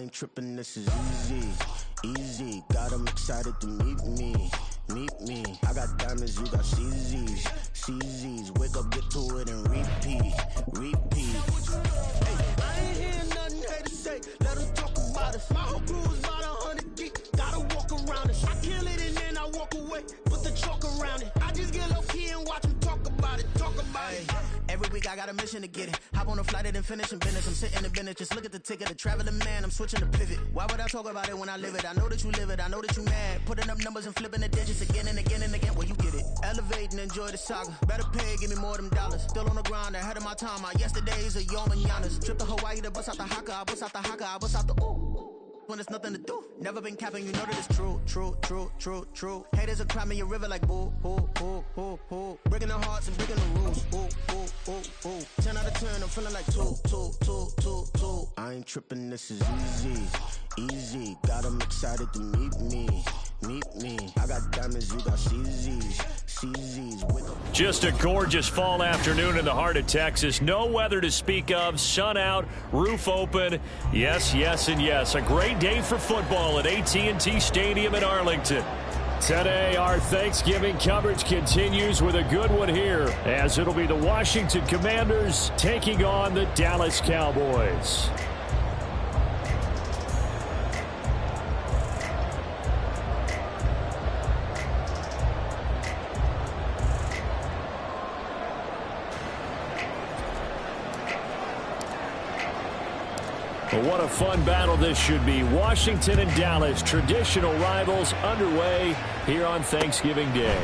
ain't tripping, this is easy, easy. Got 'em excited to meet me. I got diamonds, you got CZs. Wake up, get to it, and repeat. Hey, I ain't hearing nothing haters say. Let 'em talk about us. My whole crew is about 100 deep. Gotta walk around it. I kill it and then I walk away. Put the chalk around it. I just get low key and watch them talk about it. Every week I got a mission to get it. Hop on a flight and then finish in business. I'm sitting in business, just look at the ticket. A traveling man, I'm switching to pivot. Why would I talk about it when I live it? I know that you live it, I know that you mad. Putting up numbers and flipping the digits again and again and again. Well, you get it. Elevate and enjoy the saga. Better pay, give me more of them dollars. Still on the grind, ahead of my time. My yesterdays are your mananas. Trip to Hawaii to bust out the haka. I bust out the haka, I bust out the ooh. When there's nothing to do. Never been capping, you know that it's true. Haters will cry me a river like boo. Breaking the hearts and breaking the rules. Ooh. 10 out of 10, I'm feeling like two. I ain't tripping, this is easy. Got 'em excited to meet me. I got diamonds, you got CZs. Just a gorgeous fall afternoon in the heart of Texas. No weather to speak of. Sun out, roof open. Yes, and yes. A great day for football at AT&T Stadium in Arlington. Today, our Thanksgiving coverage continues with a good one here, as it'll be the Washington Commanders taking on the Dallas Cowboys. Well, what a fun battle this should be. Washington and Dallas, traditional rivals, underway here on Thanksgiving Day.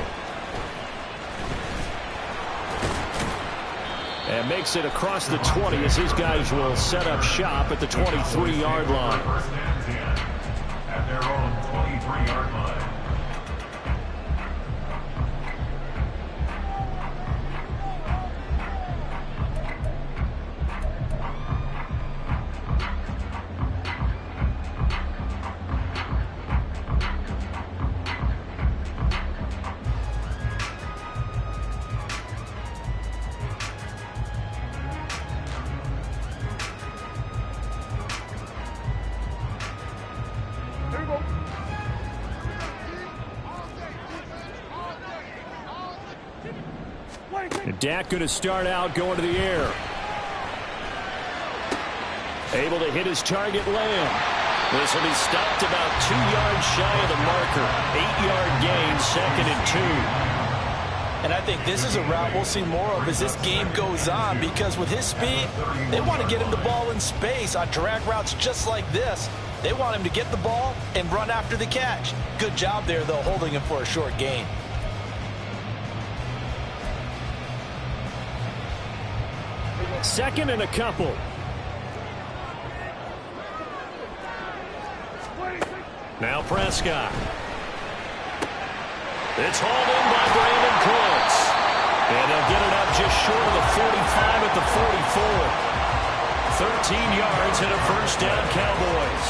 And makes it across the 20 as his guys will set up shop at the 23-yard line. At their own 23-yard line. Dak going to start out going to the air. Able to hit his target Lamb. This will be stopped about 2 yards shy of the marker. 8-yard gain, 2nd and 2. And I think this is a route we'll see more of as this game goes on, because with his speed, they want to get him the ball in space on drag routes just like this. They want him to get the ball and run after the catch. Good job there, though, holding him for a short gain. Second and a couple. Now Prescott. It's hauled in by Brandon Cooks. And they'll get it up just short of the 45 at the 44. 13 yards and a first down, Cowboys.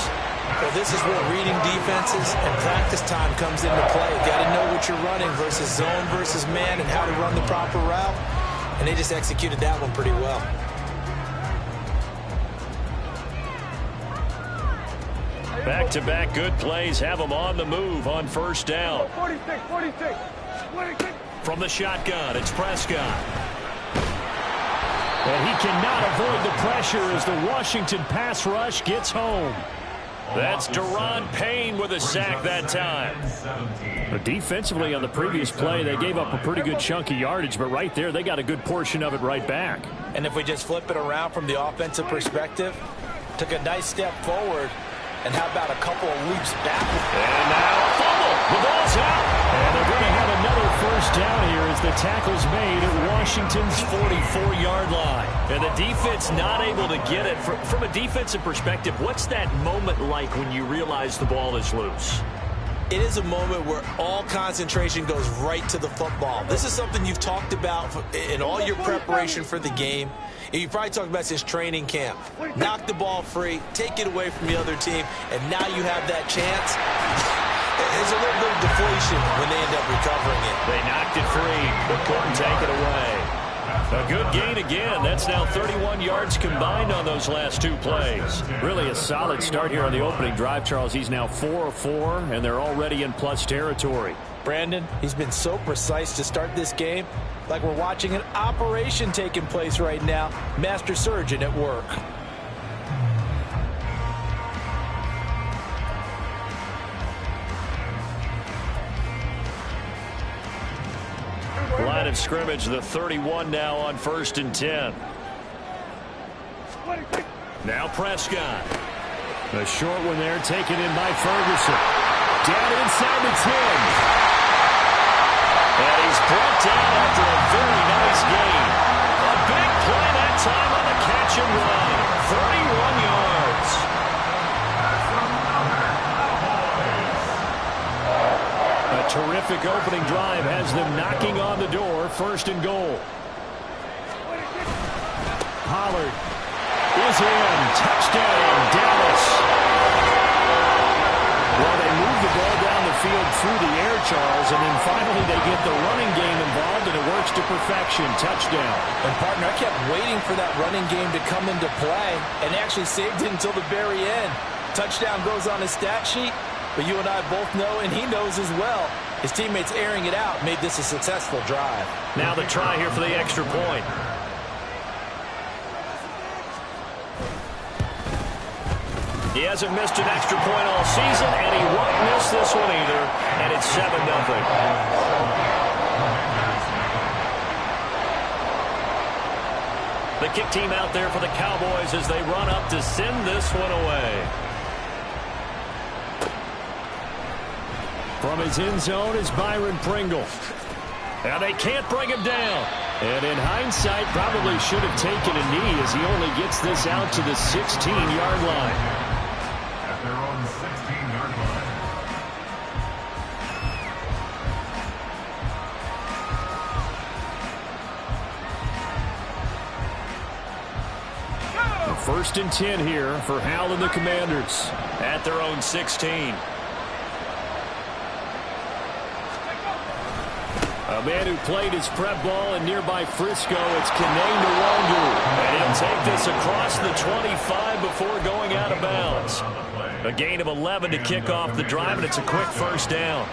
Well, this is where reading defenses and practice time comes into play. Got to know what you're running versus zone versus man and how to run the proper route. And they just executed that one pretty well. Back-to-back good plays have them on the move on first down. 46. From the shotgun, it's Prescott. And he cannot avoid the pressure as the Washington pass rush gets home. That's Deron Payne with a sack that time. But defensively on the previous play, they gave up a pretty good chunk of yardage, but right there, they got a good portion of it right back. And if we just flip it around from the offensive perspective, took a nice step forward, and how about a couple of leaps back? And now a fumble. The ball's out. And they're going to have another first down here as the tackle's made at Washington's 44-yard line. And the defense not able to get it. From a defensive perspective, what's that moment like when you realize the ball is loose? It is a moment where all concentration goes right to the football. This is something you've talked about in all your preparation for the game. You probably talked about this training camp. Knock the ball free, take it away from the other team, and now you have that chance. There's a little bit of deflation when they end up recovering it. They knocked it free, but couldn't take it away. A good gain again. That's now 31 yards combined on those last two plays. Really a solid start here on the opening drive, Charles. He's now 4 of 4, and they're already in plus territory. Brandon, he's been so precise to start this game, like we're watching an operation taking place right now. Master surgeon at work. Line of scrimmage, the 31 now on 1st and 10. Now Prescott. A short one there taken in by Ferguson. Down inside the 10. And he's brought down after a very nice gain. A big play that time on the catch and run. 31 yards. A terrific opening drive has them knocking on the door. 1st and goal. Pollard is in. Touchdown, Dallas. Well, they move the ball down the field through the air, Charles, and then finally they get the running game involved, and it works to perfection. Touchdown. And, partner, I kept waiting for that running game to come into play and actually saved it until the very end. Touchdown goes on his stat sheet, but you and I both know, and he knows as well, his teammates airing it out made this a successful drive. Now the try here for the extra point. He hasn't missed an extra point all season, and he won't miss this one either, and it's 7-0. The kick team out there for the Cowboys as they run up to send this one away. From his end zone is Byron Pringle. And they can't bring him down. And in hindsight, probably should have taken a knee as he only gets this out to the 16-yard line. At their own 16-yard line. 1st and 10 here for Hal and the Commanders at their own 16. A man who played his prep ball in nearby Frisco, it's Kenay Nwangu. And he'll take this across the 25 before going out of bounds. A gain of 11 to kick off the drive, and it's a quick 1st down.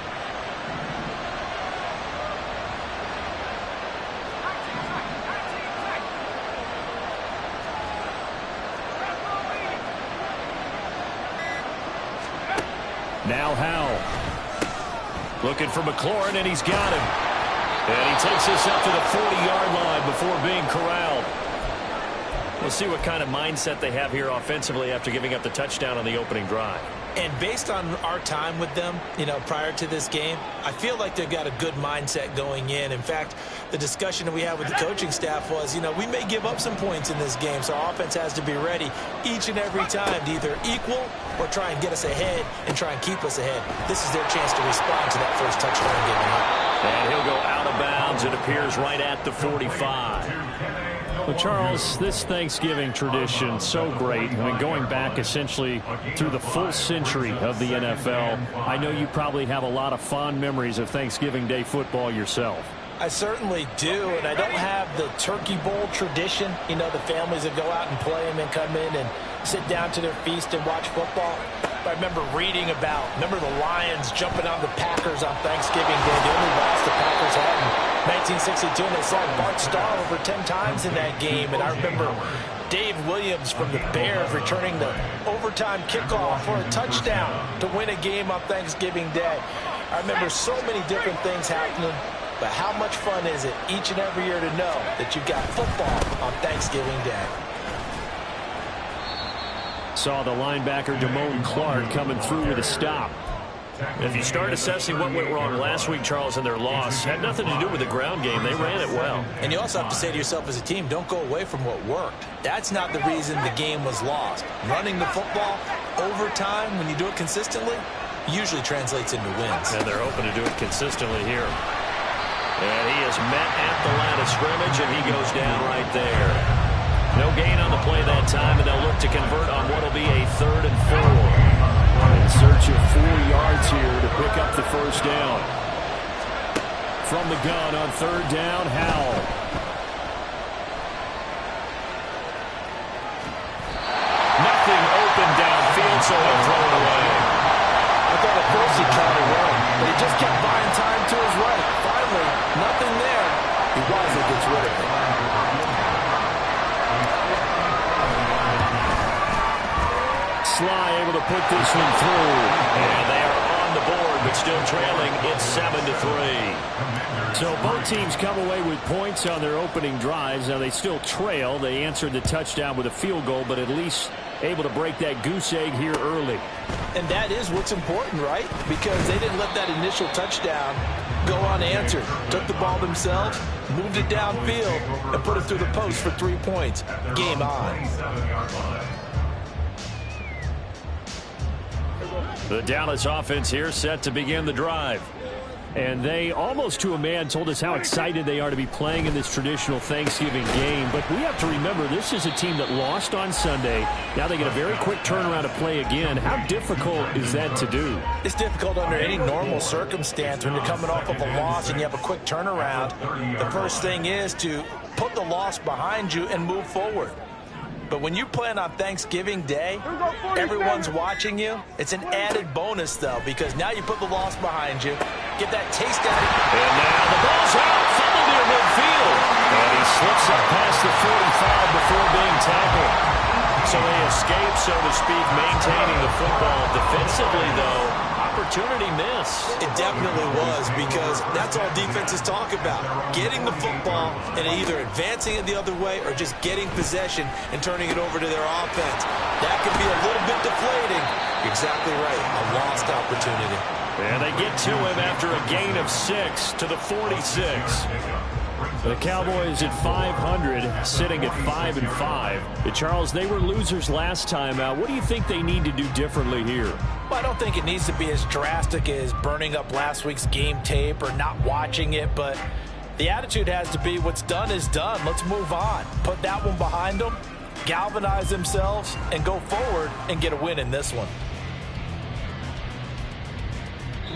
Now Howell. Looking for McLaurin, and he's got him. And he takes this up to the 40-yard line before being corralled. We'll see what kind of mindset they have here offensively after giving up the touchdown on the opening drive. And based on our time with them, prior to this game, I feel like they've got a good mindset going in. In fact, the discussion that we had with the coaching staff was, we may give up some points in this game, so our offense has to be ready each and every time to either equal or try and get us ahead and try and keep us ahead. This is their chance to respond to that first touchdown given up. And he'll go out of bounds. It appears right at the 45. Well, Charles, this Thanksgiving tradition, so great. I mean, going back essentially through the full century of the NFL, I know you probably have a lot of fond memories of Thanksgiving Day football yourself. I certainly do, and I don't have the Turkey Bowl tradition. The families that go out and play and then come in and sit down to their feast and watch football. I remember reading remember the Lions jumping on the Packers on Thanksgiving Day. The only loss the Packers had in 1962, and they saw Bart Starr over 10 times in that game. And I remember Dave Williams from the Bears returning the overtime kickoff for a touchdown to win a game on Thanksgiving Day. I remember so many different things happening, but how much fun is it each and every year to know that you've got football on Thanksgiving Day? Saw the linebacker Damone Clark coming through with a stop. If you start assessing what went wrong last week, Charles, in their loss, had nothing to do with the ground game. They ran it well. And you also have to say to yourself as a team, don't go away from what worked. That's not the reason the game was lost. Running the football overtime, when you do it consistently, usually translates into wins. And they're hoping to do it consistently here. And he is met at the line of scrimmage, and he goes down right there. No gain on the play that time, and they'll look to convert on what will be a 3rd and 4. In search of 4 yards here to pick up the 1st down. From the gun on 3rd down, Howell. Sly able to put this one through. And they are on the board, but still trailing. It's 7-3. So both teams come away with points on their opening drives. Now they still trail. They answered the touchdown with a field goal, but at least able to break that goose egg here early. And that is what's important, right? Because they didn't let that initial touchdown go unanswered. Took the ball themselves, moved it downfield, and put it through the post for 3 points. Game on. The Dallas offense here set to begin the drive. And they, almost to a man, told us how excited they are to be playing in this traditional Thanksgiving game. But we have to remember, this is a team that lost on Sunday. Now they get a very quick turnaround to play again. How difficult is that to do? It's difficult under any normal circumstance when you're coming off of a loss and you have a quick turnaround. The first thing is to put the loss behind you and move forward. But when you're playing on Thanksgiving Day, everyone's watching you. It's an added bonus, though, because now you put the loss behind you, get that taste out of you. And now the ball's out, fumbled near midfield. And he slips up past the 45 before being tackled. So they escape, so to speak, maintaining the football. Defensively, though, opportunity miss. It definitely was, because that's all defenses talk about. Getting the football and either advancing it the other way or just getting possession and turning it over to their offense. That can be a little bit deflating. You're exactly right. A lost opportunity. And they get to him after a gain of 6 to the 46. The Cowboys at 500, sitting at 5-5. Charles, they were losers last time out. What do you think they need to do differently here? Well, I don't think it needs to be as drastic as burning up last week's game tape or not watching it, but the attitude has to be what's done is done. Let's move on. Put that one behind them, galvanize themselves, and go forward and get a win in this one.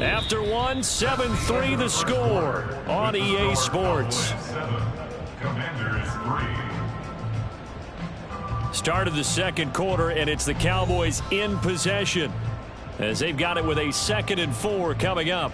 After 7-3 the score on EA Sports. Started the second quarter, and it's the Cowboys in possession as they've got it with a 2nd and 4 coming up.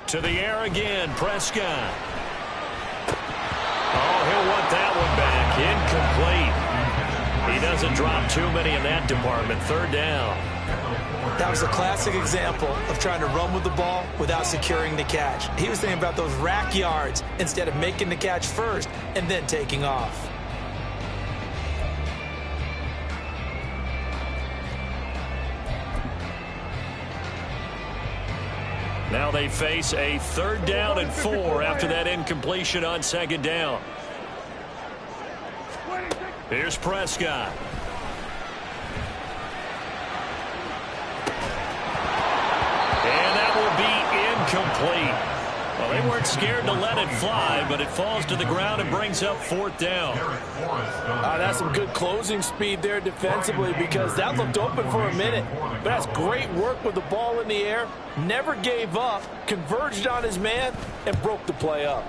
To the air again, Prescott. Oh, he'll want that one back. Incomplete. He doesn't drop too many in that department. 3rd down. That was a classic example of trying to run with the ball without securing the catch. He was thinking about those rack yards instead of making the catch first and then taking off. Now they face a 3rd down and 4 after that incompletion on 2nd down. Here's Prescott. And that will be incomplete. Well, they weren't scared to let it fly, but it falls to the ground and brings up 4th down. That's some good closing speed there defensively, because that looked open for a minute. But that's great work with the ball in the air. Never gave up, converged on his man, and broke the play up.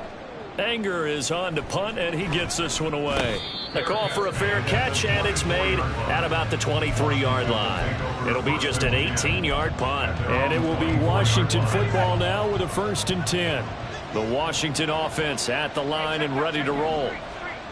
Anger is on to punt, and he gets this one away. A call for a fair catch, and it's made at about the 23-yard line. It'll be just an 18-yard punt. And it will be Washington football now with a 1st and 10. The Washington offense at the line and ready to roll.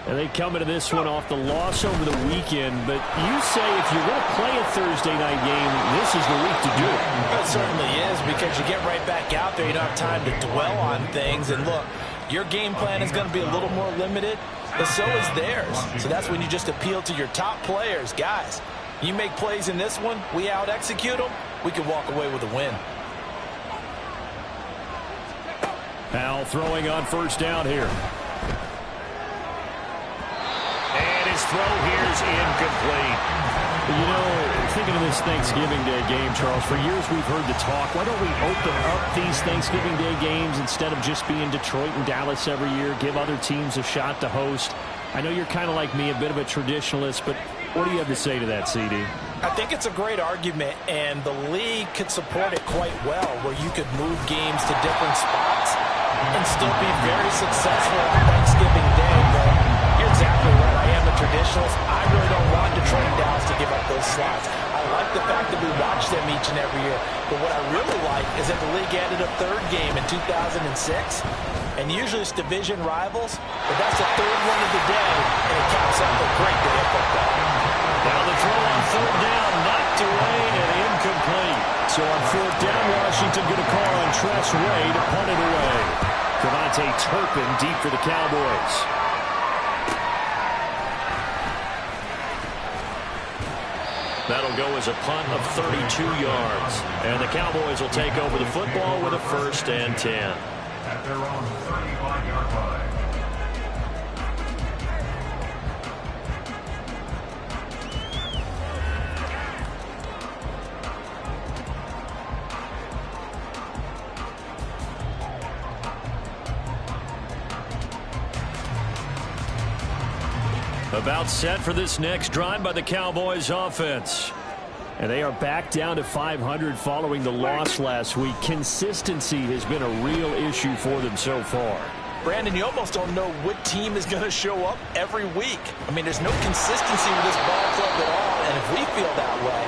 And they come into this one off the loss over the weekend. But you say if you're going to play a Thursday night game, this is the week to do it. It certainly is, because you get right back out there. You don't have time to dwell on things. And look, your game plan is going to be a little more limited, but so is theirs. So that's when you just appeal to your top players. Guys, you make plays in this one, we out-execute them, we can walk away with a win. Powell throwing on 1st down here. And his throw here is incomplete. You know, thinking of this Thanksgiving Day game, Charles, for years we've heard the talk, why don't we open up these Thanksgiving Day games instead of just being Detroit and Dallas every year, give other teams a shot to host? I know you're kind of like me, a bit of a traditionalist, but What do you have to say to that, CD? I think it's a great argument, and the league could support it quite well, where you could move games to different spots and still be very successful on Thanksgiving Day. But you're exactly right. I am a traditionalist. I really don't want Detroit and Dallas to give up those slots. I like the fact that we watch them each and every year. But what I really like is that the league added a third game in 2006. And usually it's division rivals, but that's the third one of the day, and it caps off a great day of football. Now the throw on third down, knocked away and incomplete. So on fourth down, Washington going to call on Tress Ray to punt it away. Devontae Turpin deep for the Cowboys. That'll go as a punt of 32 yards. And the Cowboys will take over the football with a 1st and 10. At their own 35-yard line. About set for this next drive by the Cowboys offense. And they are back down to 500 following the loss last week. Consistency has been a real issue for them so far. Brandon, you almost don't know what team is going to show up every week. I mean, there's no consistency with this ball club at all, and if we feel that way,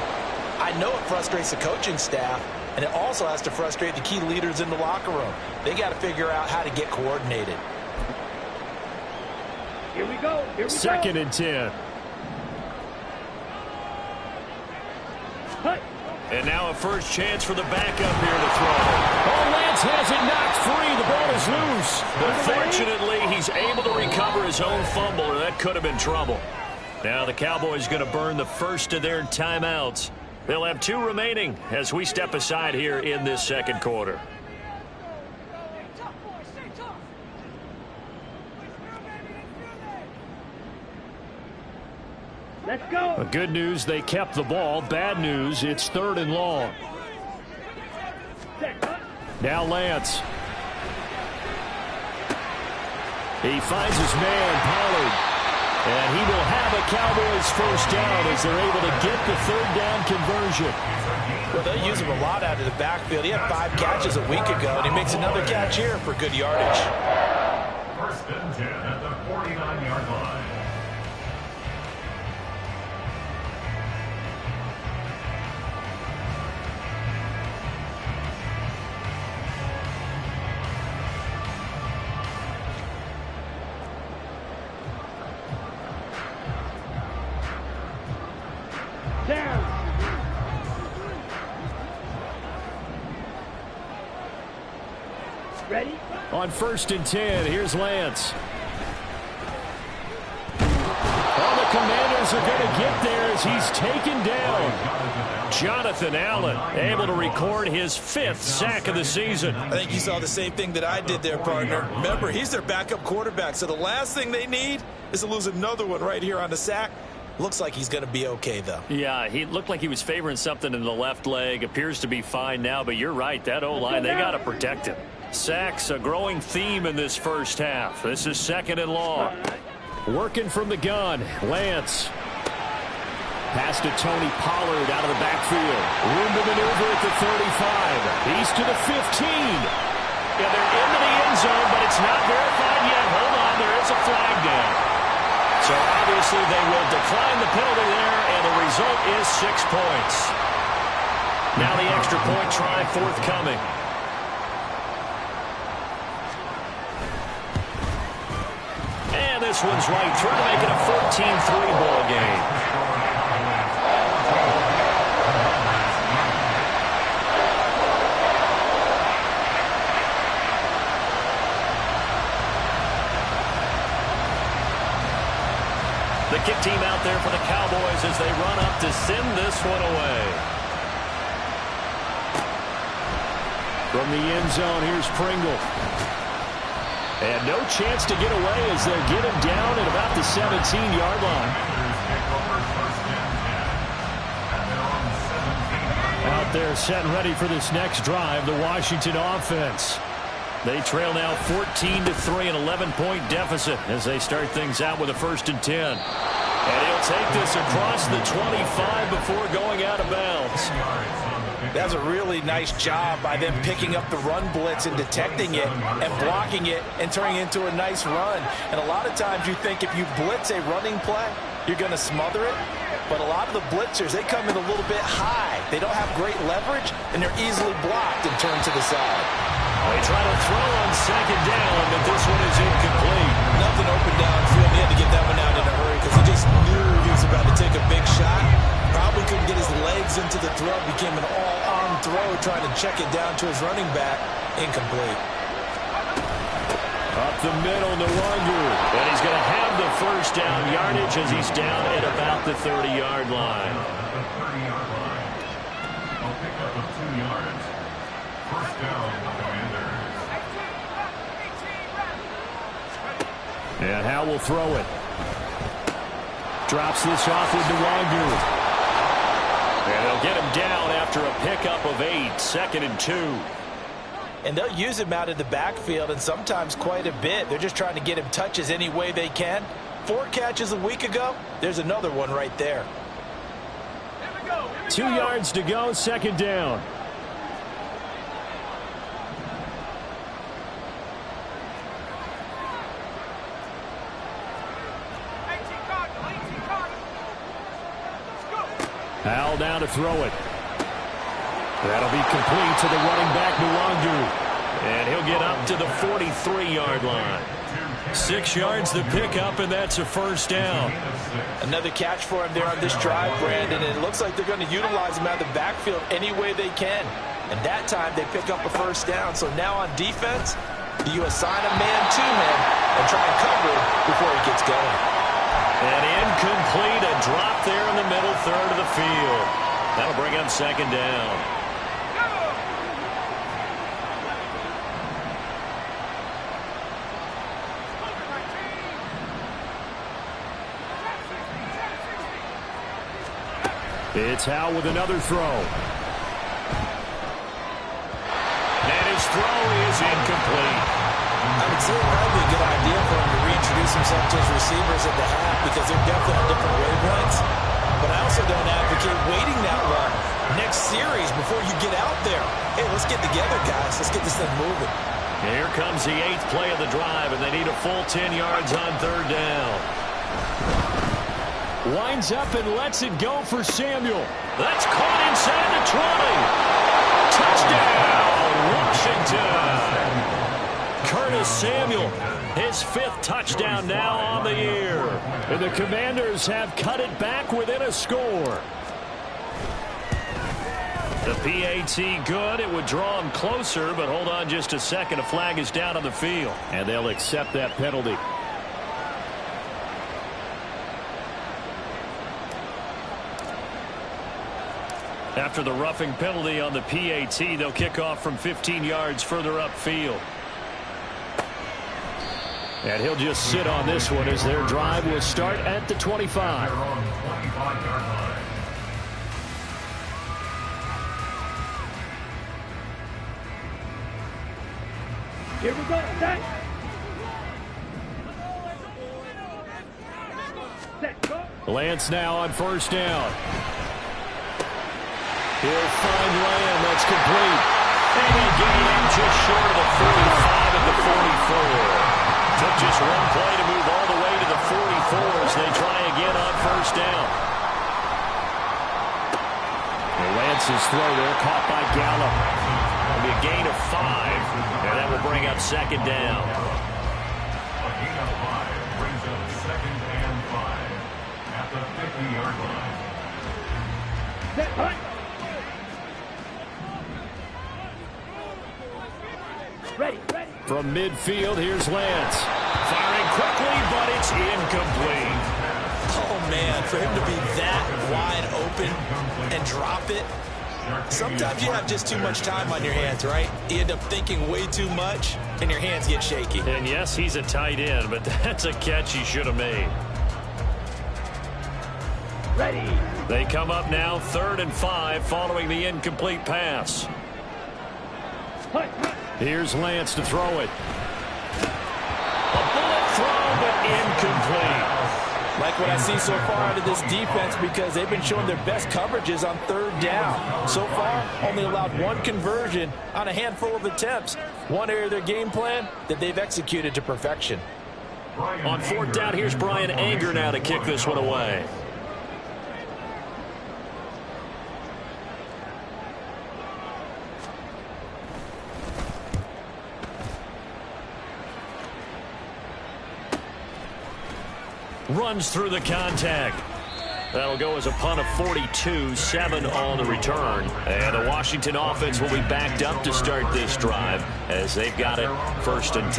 I know it frustrates the coaching staff, and it also has to frustrate the key leaders in the locker room. They got to figure out how to get coordinated. Here we go. Here we go. 2nd and 10. And now a first chance for the backup here to throw. Oh, Lance has it knocked free. The ball is loose. But fortunately, he's able to recover his own fumble, or that could have been trouble. Now the Cowboys going to burn the first of their timeouts. They'll have 2 remaining as we step aside here in this second quarter. Let's go. Good news, they kept the ball. Bad news, it's 3rd and long. Now Lance. He finds his man, Pollard. And he will have a Cowboys first down as they're able to get the 3rd down conversion. Well, they use him a lot out of the backfield. He had 5 catches a week ago, and he makes another catch here for good yardage. 1st and 10 at the 49-yard line. Ready? On 1st and 10, here's Lance. Oh, the Commanders are going to get there as he's taken down. Jonathan Allen able to record his 5th sack of the season. I think you saw the same thing that I did there, partner. Remember, he's their backup quarterback, so the last thing they need is to lose another one right here on the sack. Looks like he's going to be okay, though. Yeah, he looked like he was favoring something in the left leg. Appears to be fine now, but you're right. That O-line, they got to protect him. Sacks, a growing theme in this first half. This is 2nd and long. Working from the gun, Lance. Pass to Tony Pollard out of the backfield. Room to maneuver at the 35. He's to the 15. Yeah, they're into the end zone, but it's not verified yet. Hold on, there is a flag down. So obviously they will decline the penalty there, and the result is 6 points. Now the extra point try forthcoming. And this one's right through to make it a 14-3 ball game. The kick team out there for the Cowboys as they run up to send this one away. From the end zone, here's Pringle. And no chance to get away as they'll get him down at about the 17-yard line. Out there set and ready for this next drive, the Washington offense. They trail now 14-3, an 11-point deficit as they start things out with a 1st and 10. And he'll take this across the 25 before going out of bounds. That's a really nice job by them picking up the run blitz and detecting it and blocking it and turning it into a nice run. And a lot of times you think if you blitz a running play, you're going to smother it. But a lot of the blitzers, they come in a little bit high. They don't have great leverage, and they're easily blocked and turned to the side. They try to throw on second down, but this one is incomplete. Nothing open downfield. He had to get that one out in a hurry because he just knew he was about to take a big shot. Probably couldn't get his legs into the throw. Became an all-arm throw, trying to check it down to his running back. Incomplete. Up the middle, Nwangu. And he's going to have the first down yardage as he's down at about the 30-yard line. I'll pick up the 2 yards. First down, Commanders. And Howe will throw it. Drops this off with Nwangu. And they'll get him down after a pickup of 8, 2nd and 2. And they'll use him out of the backfield, and sometimes quite a bit. They're just trying to get him touches any way they can. 4 catches a week ago. There's another one right there. 2 yards to go, 2nd down. Howell down to throw it. That'll be complete to the running back, Nwangu. And he'll get up to the 43-yard line. 6 yards to pick up, and that's a first down. Another catch for him there on this drive, Brandon, and it looks like they're going to utilize him out of the backfield any way they can. And that time they pick up a first down. So now on defense, you assign a man to him and try and cover him before he gets going. And incomplete, a drop there in the middle third of the field. That'll bring up 2nd down. It's Howe with another throw. And his throw is incomplete. I would say it might be a good idea for him to reintroduce himself to his receivers at the half because they're definitely on different wavelengths. But I also don't advocate waiting that long next series before you get out there. Hey, let's get together, guys. Let's get this thing moving. Here comes the 8th play of the drive, and they need a full 10 yards on 3rd down. Winds up and lets it go for Samuel. That's caught inside the 20. Touchdown, Washington. Curtis Samuel, his 5th touchdown now on the year. And the Commanders have cut it back within a score. The PAT good. It would draw him closer, but hold on just a second. A flag is down on the field, and they'll accept that penalty. After the roughing penalty on the PAT, they'll kick off from 15 yards further upfield. And he'll just sit on this one as their drive will start at the 25. Here we go. Set. Lance now on 1st down. He'll find Lamb. That's complete. And he gained him just short of the 45 at the 44. Took just one play to move all the way to the 44 as they try again on 1st down. And Lance's throw there caught by Gallup. It'll be a gain of 5, and that will bring up 2nd down. A gain of 5 brings up 2nd and 5 at the 50-yard line. Set. Hunt. Ready. From midfield, here's Lance. Firing quickly, but it's incomplete. Oh, man, for him to be that wide open and drop it. Sometimes you have just too much time on your hands, right? You end up thinking way too much, and your hands get shaky. And yes, he's a tight end, but that's a catch he should have made. Ready. They come up now 3rd and 5 following the incomplete pass. Hunt. Here's Lance to throw it. A bullet throw, but incomplete. Like what I see so far out of this defense because they've been showing their best coverages on third down. So far, only allowed one conversion on a handful of attempts. One area of their game plan that they've executed to perfection. On fourth down, here's Brian Anger now to kick this one away. Runs through the contact. That'll go as a punt of 42, 7 on the return. And the Washington offense will be backed up to start this drive as they've got it 1st and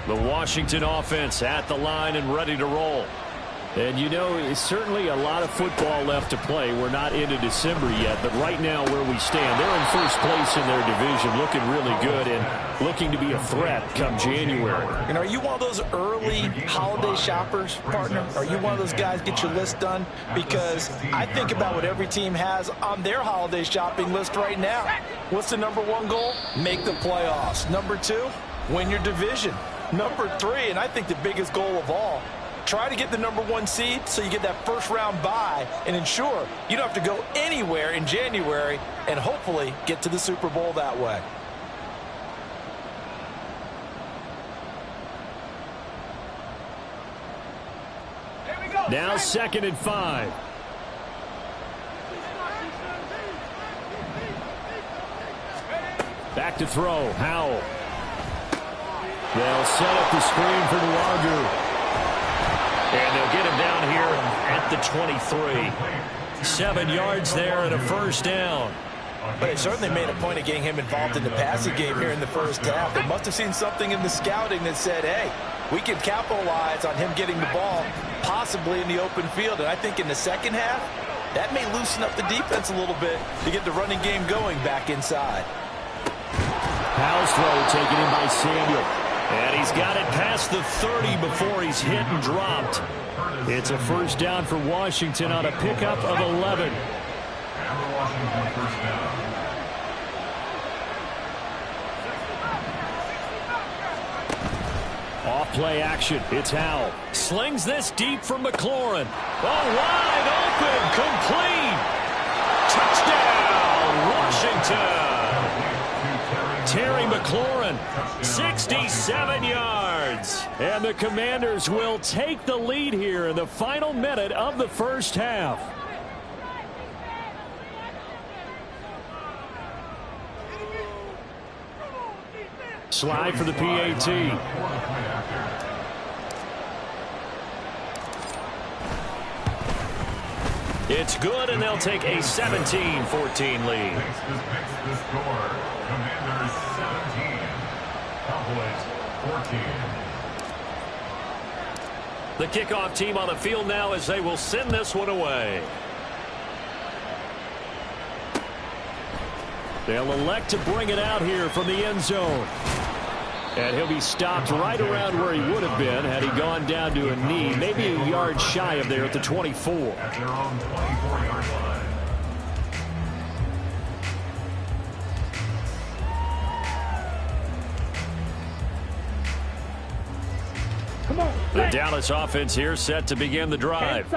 10. The Washington offense at the line and ready to roll. And, you know, it's certainly a lot of football left to play. We're not into December yet, but right now where we stand, they're in first place in their division, looking really good and looking to be a threat come January. And are you one of those early holiday shoppers, partner? Are you one of those guys get your list done? Because I think about what every team has on their holiday shopping list right now. What's the #1 goal? Make the playoffs. #2, win your division. #3, and I think the biggest goal of all, try to get the #1 seed so you get that first-round bye and ensure you don't have to go anywhere in January and hopefully get to the Super Bowl that way. Now 2nd and 5. Back to throw. Howell. They'll set up the screen for Nuagu. And they'll get him down here at the 23. 7 yards there and a first down. But they certainly made a point of getting him involved in the passing game here in the first half. They must have seen something in the scouting that said, hey, we can capitalize on him getting the ball possibly in the open field. And I think in the second half, that may loosen up the defense a little bit to get the running game going back inside. Howell's throw taken in by Samuel. And he's got it past the 30 before he's hit and dropped. It's a first down for Washington on a pickup of 11. And the Washington first down. Off play action. It's Howell. Slings this deep for McLaurin. Oh, wide open. Complete. Touchdown, Washington. Terry McLaurin, 67 yards. And the Commanders will take the lead here in the final minute of the first half. Slide for the PAT. It's good, and they'll take a 17-14 lead. Makes the score. Commanders 17. Cowboys 14. The kickoff team on the field now as they will send this one away. They'll elect to bring it out here from the end zone. And he'll be stopped right around where he would have been had he gone down to a knee, maybe a yard shy of there at the 24. At their own 24-yard line. The Dallas offense here set to begin the drive.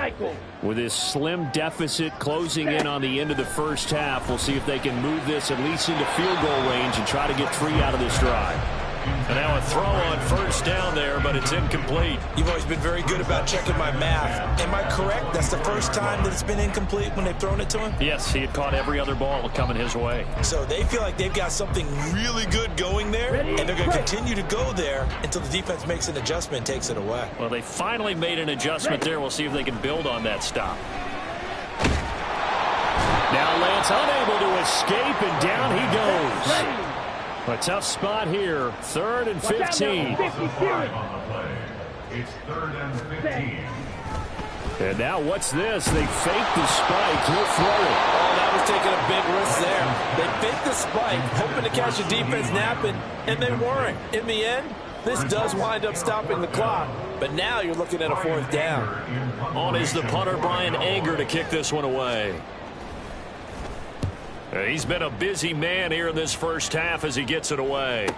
With this slim deficit closing in on the end of the first half, we'll see if they can move this at least into field goal range and try to get 3 out of this drive. And now a throw on first down there, but it's incomplete. You've always been very good about checking my math. Am I correct? That's the first time that it's been incomplete when they've thrown it to him? Yes, he had caught every other ball coming his way. So they feel like they've got something really good going there, and they're going to continue to go there until the defense makes an adjustment and takes it away. Well, they finally made an adjustment there. We'll see if they can build on that stop. Now Lance unable to escape, and down he goes. A tough spot here. 3rd and 15. 5 on the play. It's 3rd and 15. And now what's this? They fake the spike. He'll throw it. Oh, that was taking a big risk there. They faked the spike, hoping to catch the defense napping, and they weren't. In the end, this does wind up stopping the clock. But now you're looking at a 4th down. On is the punter, Brian Anger, to kick this one away. He's been a busy man here in this first half as he gets it away.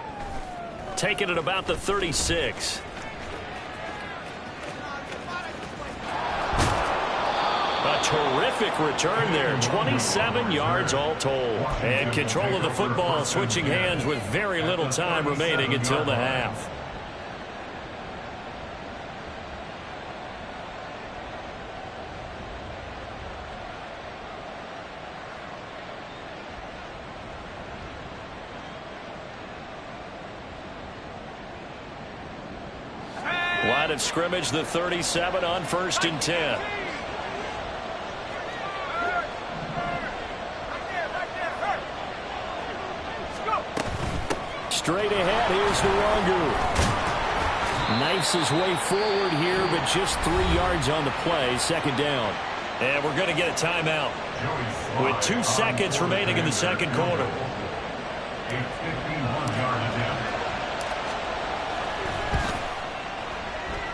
take it at about the 36. A terrific return there. 27 yards all told. And control of the football, switching hands with very little time remaining until the half. Line of scrimmage, the 37 on 1st and 10. Straight ahead, here's Nwangu. Knifes his way forward here, but just 3 yards on the play. 2nd down. And we're going to get a timeout with 2 seconds remaining in the 2nd quarter.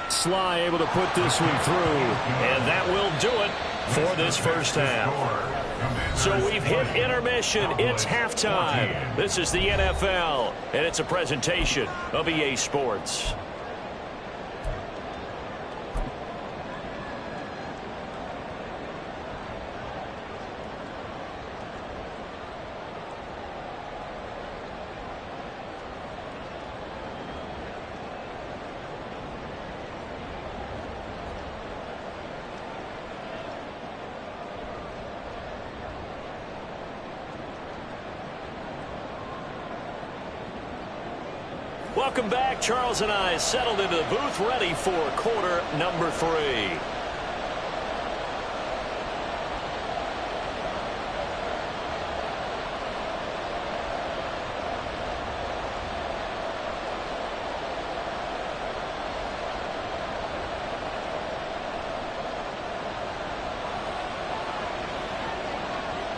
Sly able to put this one through, and that will do it for this 1st half. So we've hit intermission. It's halftime. This is the NFL, and it's a presentation of EA Sports. Welcome back. Charles and I settled into the booth, ready for quarter number 3.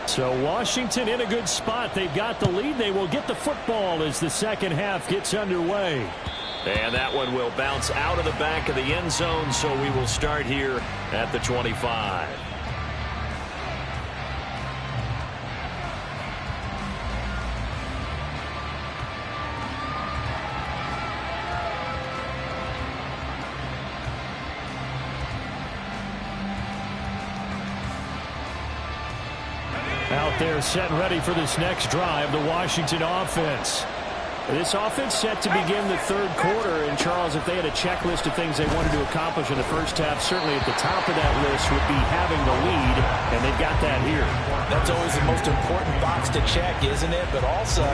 So Washington in a good spot. They've got the lead. They will get the football as the 2nd half gets underway. And that one will bounce out of the back of the end zone, so we will start here at the 25. Out there set and ready for this next drive, the Washington offense. This offense set to begin the 3rd quarter. And, Charles, if they had a checklist of things they wanted to accomplish in the 1st half, certainly at the top of that list would be having the lead, and they've got that here. That's always the most important box to check, isn't it? But also,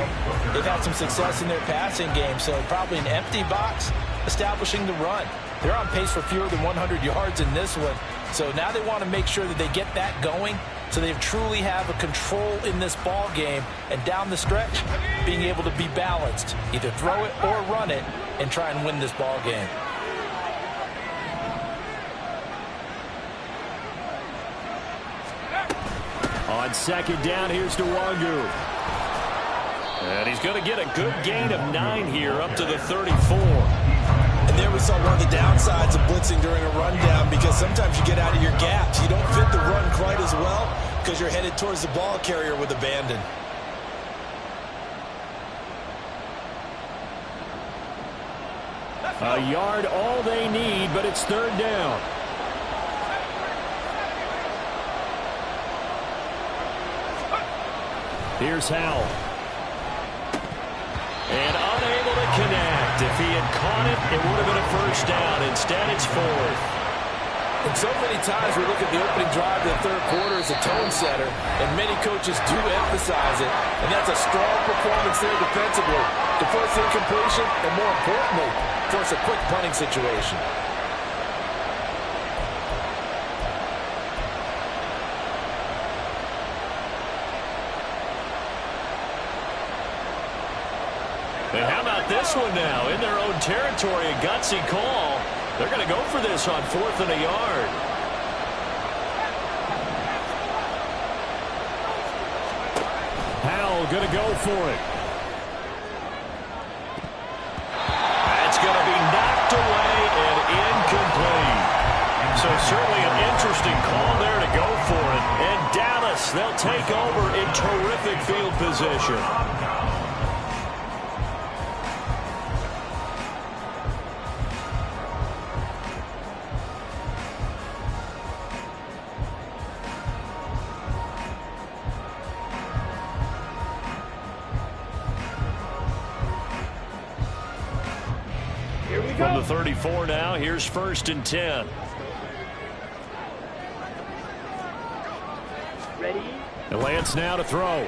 they've had some success in their passing game, so probably an empty box establishing the run. They're on pace for fewer than 100 yards in this one, so now they want to make sure that they get that going so they truly have a control in this ball game, and down the stretch, being able to be balanced, either throw it or run it, and try and win this ball game. On 2nd down, here's Nwangu. And he's going to get a good gain of 9 here, up to the 34. And there we saw one of the downsides of blitzing during a rundown, because sometimes you get out of your gaps. You don't fit the run quite as well because you're headed towards the ball carrier with abandon. A yard all they need, but it's 3rd down. Here's Howell. And unable to connect. If he had caught it, it would have been a 1st down. Instead, it's 4th. And so many times we look at the opening drive of the 3rd quarter as a tone setter, and many coaches do emphasize it, and that's a strong performance there defensively to force incompletion, and more importantly, force a quick punting situation. And how about this one now? In their own territory, a gutsy call. They're going to go for this on 4th and a yard. Howell going to go for it. That's going to be knocked away and incomplete. So certainly an interesting call there to go for it. And Dallas, they'll take over in terrific field position. the 34 now. Here's 1st and 10. Ready? And Lance now to throw.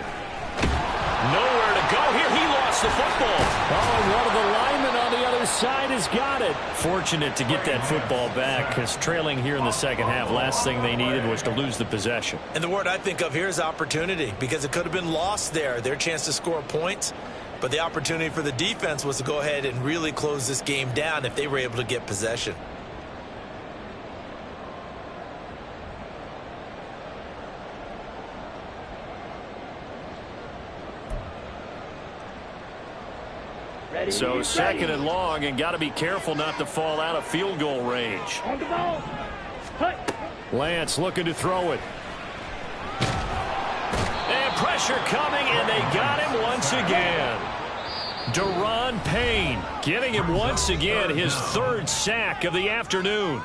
Nowhere to go here. He lost the football. Oh, and one of the linemen on the other side has got it. Fortunate to get that football back, because trailing here in the second half, last thing they needed was to lose the possession. And the word I think of here is opportunity, because it could have been lost there. Their chance to score points, but the opportunity for the defense was to go ahead and really close this game down if they were able to get possession. So 2nd and long, and got to be careful not to fall out of field goal range. On the ball. Lance looking to throw it. And pressure coming, and they got him once again. Deron Payne getting him once again his 3rd sack of the afternoon.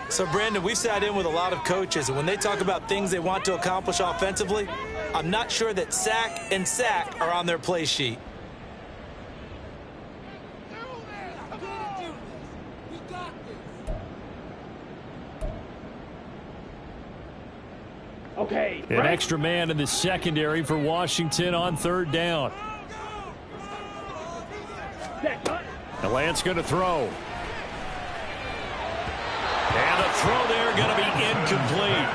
So, Brandon, we've sat in with a lot of coaches, and when they talk about things they want to accomplish offensively, I'm not sure that sack and sack are on their play sheet. Okay. An extra man in the secondary for Washington on 3rd down. And Lance going to throw. And the throw there going to be incomplete.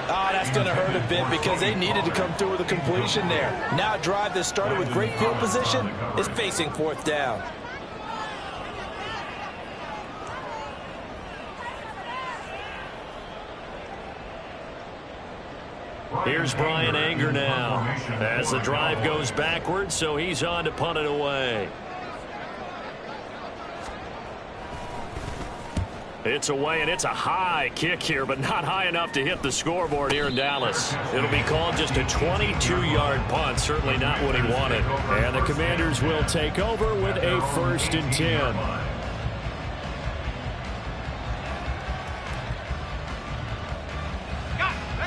Oh, that's going to hurt a bit because they needed to come through with a completion there. Now a drive that started with great field position is facing 4th down. Here's Brian Anger now as the drive goes backwards, so he's on to punt it away. It's away, and it's a high kick here, but not high enough to hit the scoreboard here in Dallas. It'll be called just a 22-yard punt, certainly not what he wanted. And the Commanders will take over with a 1st and 10.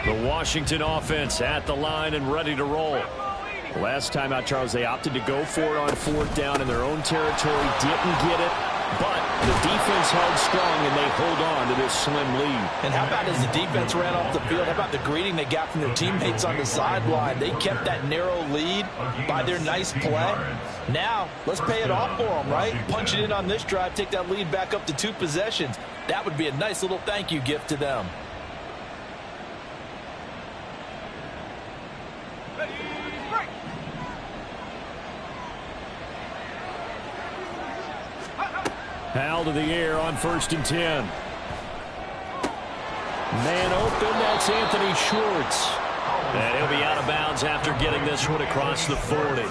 The Washington offense at the line and ready to roll. Last time out, Charles, they opted to go for it on 4th down in their own territory. Didn't get it, but the defense held strong, and they hold on to this slim lead. And how about as the defense ran off the field, how about the greeting they got from their teammates on the sideline? They kept that narrow lead by their nice play. Now, let's pay it off for them, right? Punch it in on this drive, take that lead back up to 2 possessions. That would be a nice little thank you gift to them. Hal to the air on 1st and 10. Man open, that's Anthony Schwartz. And he'll be out of bounds after getting this one across the 40.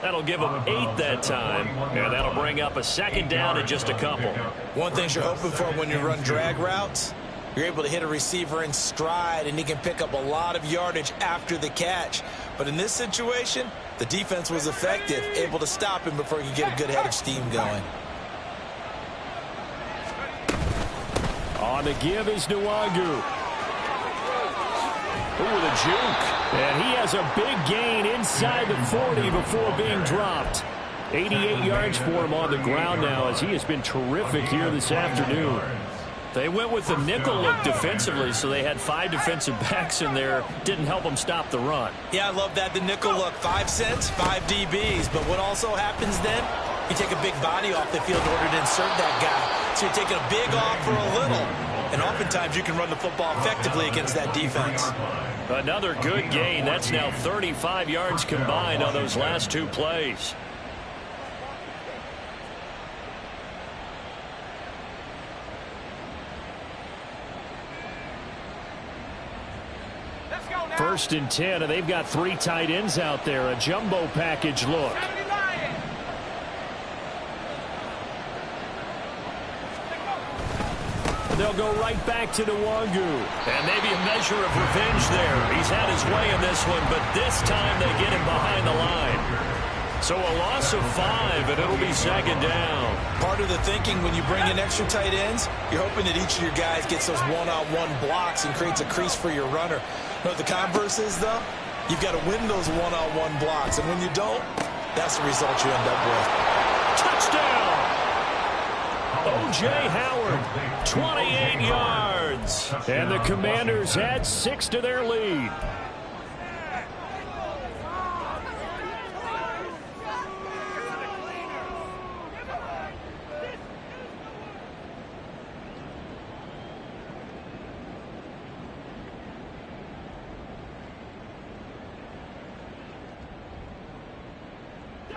That'll give him 8 that time, and that'll bring up a 2nd down in just a couple. One thing you're hoping for when you run drag routes, you're able to hit a receiver in stride, and he can pick up a lot of yardage after the catch. But in this situation, the defense was effective, able to stop him before he could get a good head of steam going. On the give is Nwangu. Ooh, the juke. And he has a big gain inside the 40 before being dropped. 88 yards for him on the ground now, as he has been terrific here this afternoon. They went with the nickel look defensively, so they had 5 defensive backs in there. Didn't help them stop the run. Yeah, I love that, the nickel look. 5 cents, 5 DBs. But what also happens then, you take a big body off the field in order to insert that guy. So you're taking a big off for a little. And oftentimes you can run the football effectively against that defense. Another good gain. That's now 35 yards combined on those last 2 plays. First and 10, and they've got 3 tight ends out there. A jumbo package look. They'll go right back to Nwangu. And maybe a measure of revenge there. He's had his way in this one, but this time they get him behind the line. So a loss of 5, and it'll be 2nd down. Part of the thinking when you bring in extra tight ends, you're hoping that each of your guys gets those one-on-one blocks and creates a crease for your runner. You know what the converse is, though? You've got to win those one-on-one blocks, and when you don't, that's the result you end up with. Touchdown! O.J. Howard, 28 yards. And the Commanders add 6 to their lead.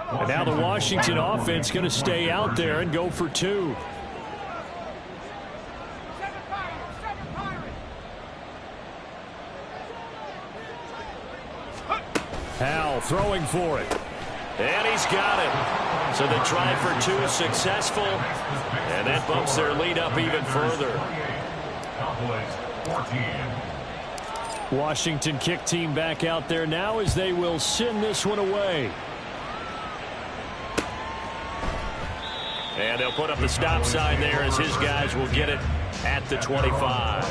And now the Washington offense going to stay out there and go for 2. Howell throwing for it. And he's got it. So the try for 2 is successful. And that bumps their lead up even further. Cowboys 14. Washington kick team back out there now as they will send this one away. And they'll put up the stop sign there as his guys will get it at the 25.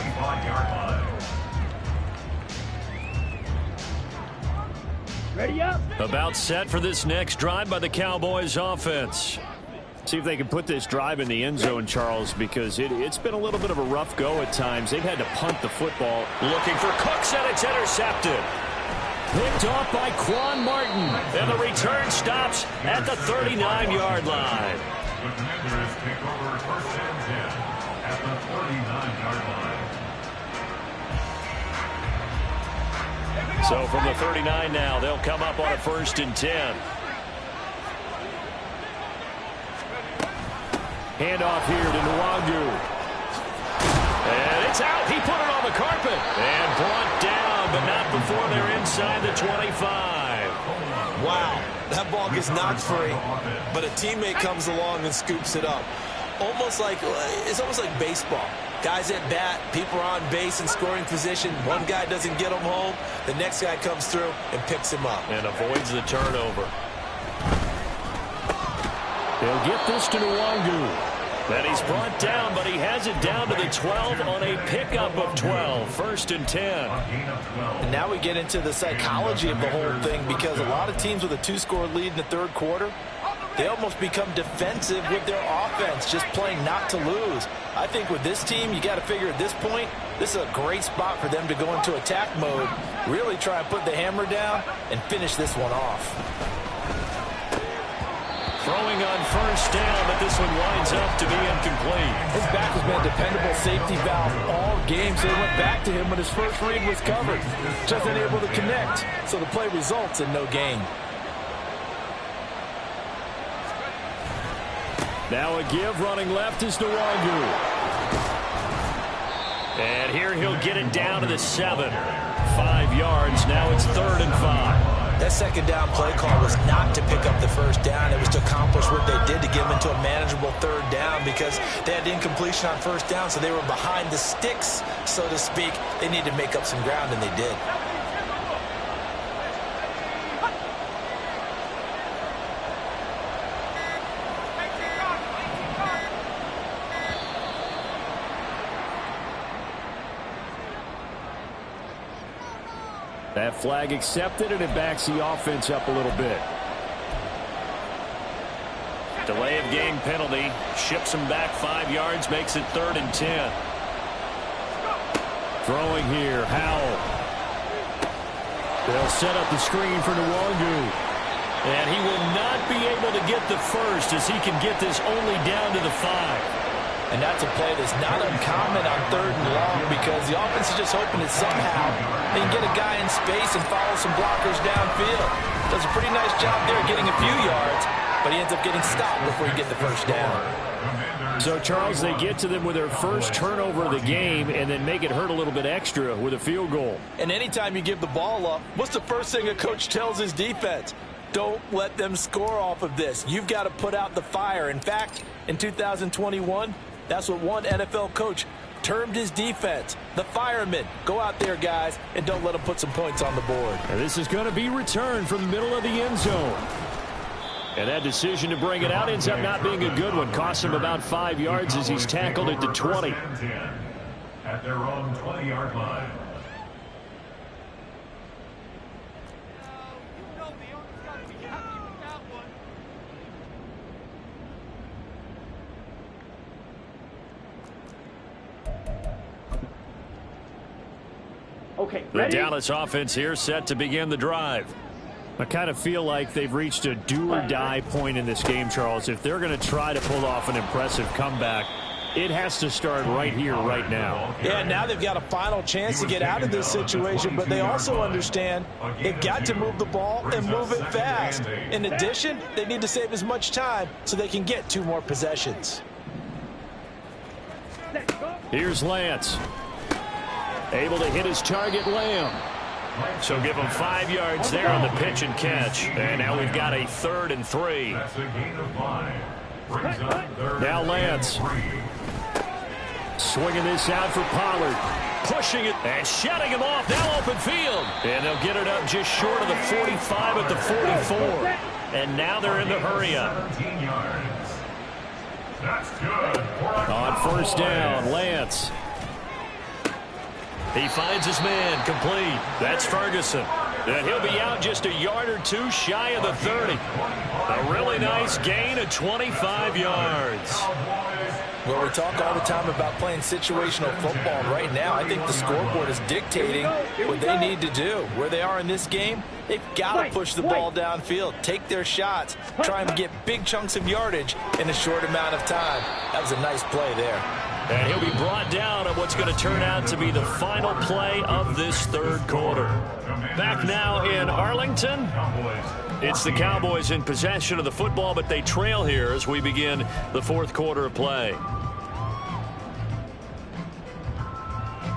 Ready up. About set for this next drive by the Cowboys offense. See if they can put this drive in the end zone, Charles, because it's been a little bit of a rough go at times. They've had to punt the football. Looking for Cooks, and it's intercepted. Picked off by Quan Martin. And the return stops at the 39-yard line. The Commanders take over 1st and 10 at the 39-yard line. So from the 39 now, they'll come up on a 1st and 10. Handoff here to Nwangu. And it's out. He put it on the carpet. And brought down, but not before they're inside the 25. Wow, that ball gets knocked free, but a teammate comes along and scoops it up. It's almost like baseball. Guys at bat, people are on base in scoring position. One guy doesn't get him home. The next guy comes through and picks him up. And avoids the turnover. They'll get this to Nwangu. And he's brought down, but he has it down to the 12 on a pickup of 12. 1st and 10. And now we get into the psychology of the whole thing, because a lot of teams with a 2-score lead in the 3rd quarter, they almost become defensive with their offense, just playing not to lose. I think with this team, you got to figure at this point, this is a great spot for them to go into attack mode, really try and put the hammer down and finish this one off. Throwing on 1st down, but this one winds up to be incomplete. His back has been a dependable safety valve all game, so they went back to him when his first read was covered. Just unable to connect, so the play results in no gain. Now a give, running left is Nwangu. And here he'll get it down to the 7. 5 yards, now it's 3rd and 5. That 2nd down play call was not to pick up the 1st down. It was to accomplish what they did to get them into a manageable 3rd down, because they had incompletion on 1st down, so they were behind the sticks, so to speak. They needed to make up some ground, and they did. That flag accepted, and it backs the offense up a little bit. Delay of game penalty. Ships him back 5 yards, makes it 3rd and 10. Throwing here, Howell. They'll set up the screen for Nwangu. And he will not be able to get the 1st, as he can get this only down to the 5. And that's a play that's not uncommon on 3rd and long, because the offense is just hoping that somehow they can get a guy in space and follow some blockers downfield. Does a pretty nice job there getting a few yards, but he ends up getting stopped before he gets the 1st down. So, Charles, they get to them with their first turnover of the game and then make it hurt a little bit extra with a field goal. And anytime you give the ball up, what's the first thing a coach tells his defense? Don't let them score off of this. You've got to put out the fire. In fact, in 2021, that's what one NFL coach termed his defense. The firemen. Go out there, guys, and don't let them put some points on the board. And this is going to be returned from the middle of the end zone. And that decision to bring it out ends up not being a good one. Costs him about 5 yards as he's tackled at the 20. At their own 20-yard line. The Dallas offense here set to begin the drive. I kind of feel like they've reached a do-or-die point in this game, Charles. If they're going to try to pull off an impressive comeback, it has to start right here, right now. Yeah, now they've got a final chance to get out of this situation, but they also understand they've got to move the ball and move it fast. In addition, they need to save as much time so they can get 2 more possessions. Here's Lance. Able to hit his target, Lamb. So give him 5 yards there on the pitch and catch. And now we've got a 3rd and 3. Now Lance. Swinging this out for Pollard. Pushing it and shutting him off. Now open field. And they'll get it up just short of the 45 at the 44. And now they're in the hurry-up. On 1st down, Lance. He finds his man, complete. That's Ferguson. And he'll be out just a yard or 2 shy of the 30. A really nice gain of 25 yards. Well, we talk all the time about playing situational football. Right now, I think the scoreboard is dictating what they need to do. Where they are in this game, they've got to push the ball downfield, take their shots, try and get big chunks of yardage in a short amount of time. That was a nice play there. And he'll be brought down on what's going to turn out to be the final play of this 3rd quarter. Back now in Arlington. It's the Cowboys in possession of the football, but they trail here as we begin the 4th quarter of play.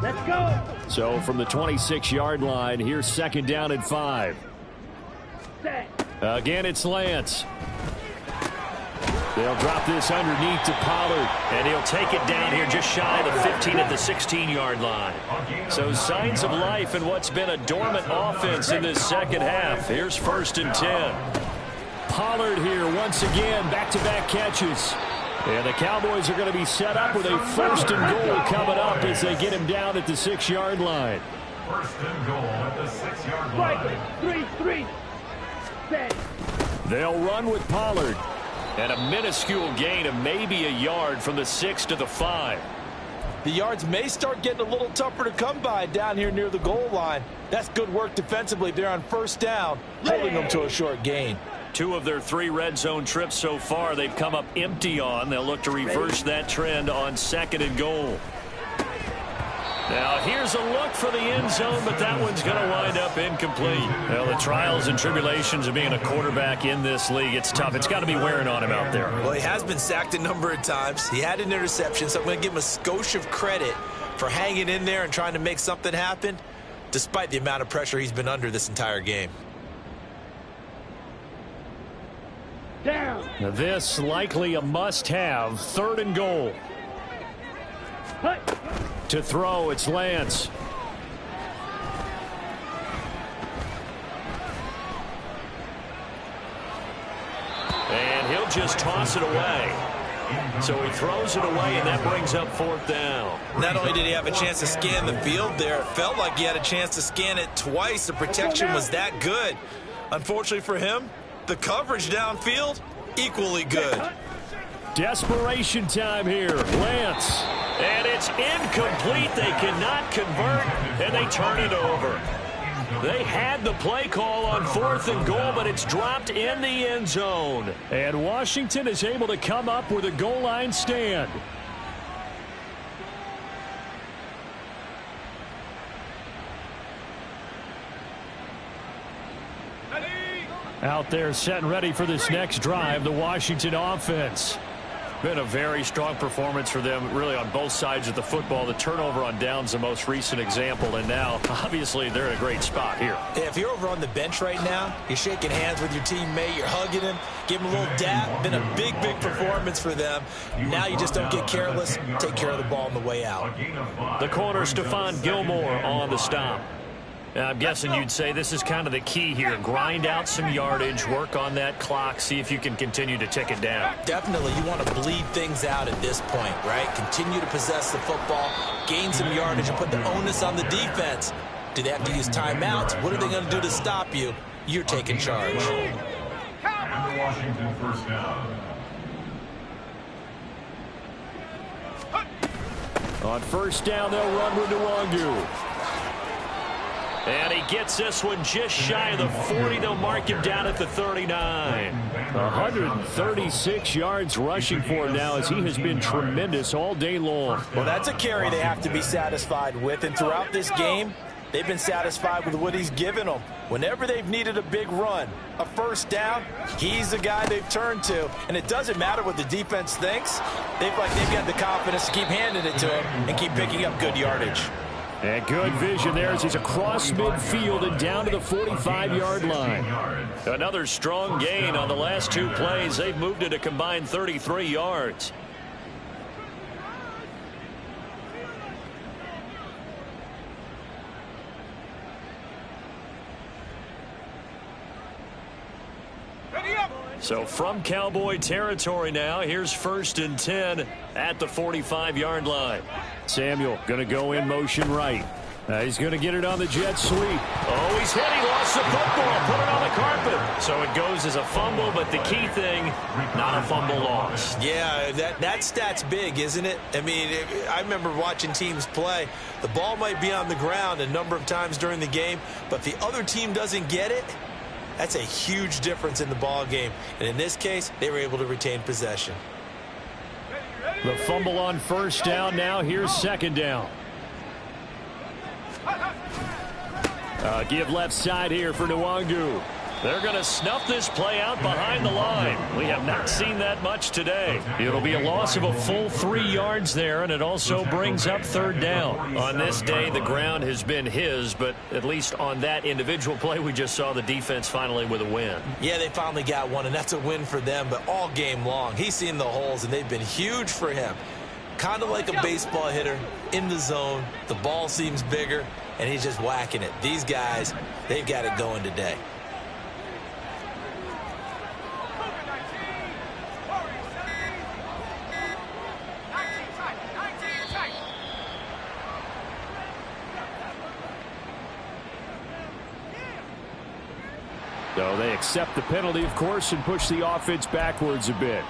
Let's go. So from the 26-yard line, here's 2nd down and 5. Again, it's Lance. They'll drop this underneath to Pollard, and he'll take it down here just shy of the 15 at the 16-yard line. So signs of life in what's been a dormant offense in this 2nd half. Here's 1st and 10. Pollard here once again, back-to-back catches. And the Cowboys are going to be set up with a 1st and goal coming up as they get him down at the 6-yard line. 1st and goal at the 6-yard line. 3-3. Set. They'll run with Pollard. And a minuscule gain of maybe a yard from the 6 to the 5. The yards may start getting a little tougher to come by down here near the goal line. That's good work defensively. They're on 1st down, holding them to a short gain. 2 of their 3 red zone trips so far they've come up empty on. They'll look to reverse that trend on 2nd and goal. Now here's a look for the end zone, but that one's going to wind up incomplete. Well, the trials and tribulations of being a quarterback in this league, it's tough. It's got to be wearing on him out there. Well, he has been sacked a number of times. He had an interception, so I'm going to give him a skosh of credit for hanging in there and trying to make something happen, despite the amount of pressure he's been under this entire game. Down. Now this likely a must-have. 3rd and goal. To throw, it's Lance. And he'll just toss it away. So he throws it away, and that brings up 4th down. Not only did he have a chance to scan the field there, it felt like he had a chance to scan it twice. The protection was that good. Unfortunately for him, the coverage downfield, equally good. Desperation time here. Lance. And it's incomplete. They cannot convert, and they turn it over. They had the play call on 4th and goal, but it's dropped in the end zone. And Washington is able to come up with a goal line stand. Out there set and ready for this next drive, the Washington offense. Been a very strong performance for them, really, on both sides of the football. The turnover on downs, the most recent example, and now, obviously, they're in a great spot here. If you're over on the bench right now, you're shaking hands with your teammate, you're hugging him, give him a little dap. Been a big, big performance for them. Now you just don't get careless. Take care of the ball on the way out. The corner, Stephon Gilmore, on the stop. I'm guessing you'd say this is kind of the key here. Grind out some yardage, work on that clock, see if you can continue to tick it down. Definitely, you want to bleed things out at this point, right? Continue to possess the football, gain some yardage, and put the onus on the defense. Do they have to use timeouts? What are they going to do to stop you? You're taking charge. And the Washington 1st down. On 1st down, they'll run with Nwangu. And he gets this one just shy of the 40. They'll mark him down at the 39. 136 yards rushing for him now, as he has been tremendous all day long. Well, that's a carry they have to be satisfied with. And throughout this game, they've been satisfied with what he's given them. Whenever they've needed a big run, a first down, he's the guy they've turned to. And it doesn't matter what the defense thinks. They've got the confidence to keep handing it to him and keep picking up good yardage. And good vision there as he's across midfield and down to the 45-yard line. Another strong gain on the last two plays. They've moved it a combined 33 yards. So from Cowboy territory now, here's 1st and 10 at the 45-yard line. Samuel going to go in motion right. He's going to get it on the jet sweep. Oh, he's hit. He lost the football. Put it on the carpet. So it goes as a fumble, but the key thing, not a fumble loss. Yeah, that stat's big, isn't it? I mean, I remember watching teams play. The ball might be on the ground a number of times during the game, but if the other team doesn't get it, that's a huge difference in the ball game. And in this case, they were able to retain possession. The fumble on first down now. Here's second down. Give left side here for Nwangu. They're going to snuff this play out behind the line. We have not seen that much today. It'll be a loss of a full 3 yards there, and it also brings up third down. On this day, the ground has been his, but at least on that individual play, we just saw the defense finally with a win. Yeah, they finally got one, and that's a win for them, but all game long, he's seen the holes, and they've been huge for him. Kind of like a baseball hitter in the zone. The ball seems bigger, and he's just whacking it. These guys, they've got it going today. So they accept the penalty, of course, and push the offense backwards a bit.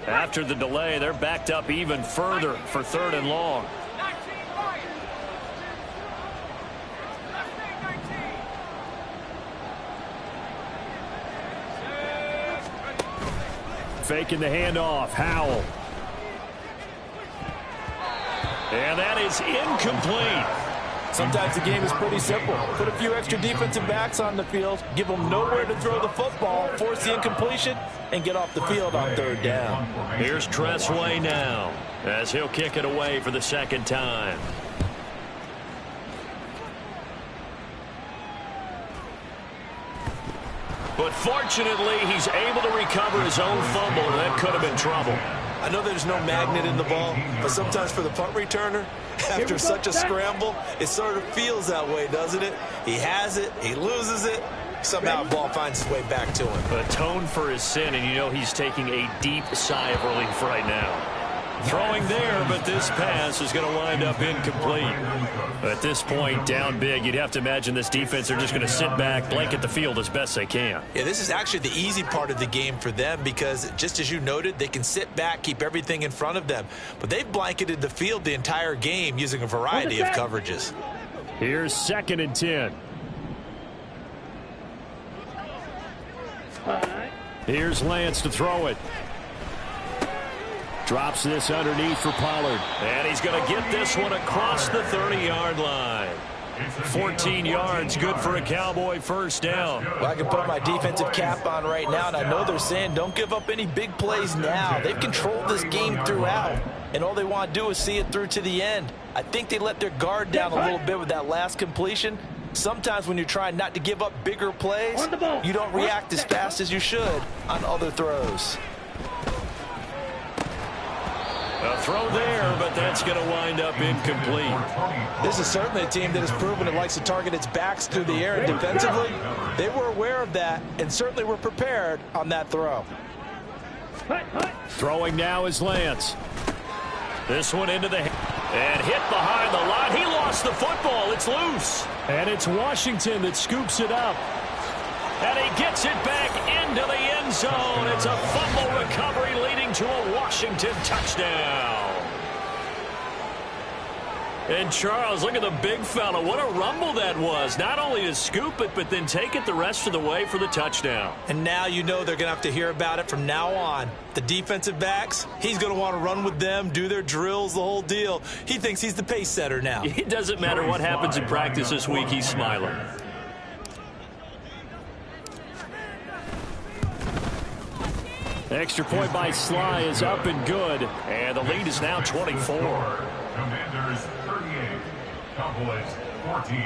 After the delay, they're backed up even further for 3rd and long. Faking the handoff. Howell. And that is incomplete. Sometimes the game is pretty simple. Put a few extra defensive backs on the field, give them nowhere to throw the football, force the incompletion, and get off the field on 3rd down. Here's Tressway now as he'll kick it away for the second time. But fortunately, he's able to recover his own fumble, and that could have been trouble. I know there's no magnet in the ball, but sometimes for the punt returner, after such a scramble, it sort of feels that way, doesn't it? He has it, he loses it, somehow the ball finds its way back to him. Atoned for his sin, and you know he's taking a deep sigh of relief right now. Throwing there, but this pass is going to wind up incomplete. At this point, down big, you'd have to imagine this defense, they're just going to sit back, blanket the field as best they can. Yeah, this is actually the easy part of the game for them because, just as you noted, they can sit back, keep everything in front of them. But they've blanketed the field the entire game using a variety of coverages. Here's 2nd and 10. Here's Lance to throw it. Drops this underneath for Pollard. And he's going to get this one across the 30-yard line. 14 yards, good for a Cowboy first down. Well, I can put my defensive cap on right now, and I know they're saying don't give up any big plays now. They've controlled this game throughout, and all they want to do is see it through to the end. I think they let their guard down a little bit with that last completion. Sometimes when you're trying not to give up bigger plays, you don't react as fast as you should on other throws. A throw there, but that's going to wind up incomplete. This is certainly a team that has proven it likes to target its backs through the air, and defensively, they were aware of that and certainly were prepared on that throw. Throwing now is Lance. This one into the and hit behind the line. He lost the football. It's loose. And it's Washington that scoops it up. And he gets it back into the end end zone. It's a fumble recovery leading to a Washington touchdown. And Charles, look at the big fella. What a rumble that was. Not only to scoop it, but then take it the rest of the way for the touchdown. And now you know they're going to have to hear about it from now on. The defensive backs, he's going to want to run with them, do their drills, the whole deal. He thinks he's the pace setter now. It doesn't matter what happens in practice this week. He's smiling. Extra point by Sly is up and good. And the lead is now 24. Commanders 38, Cowboys 14.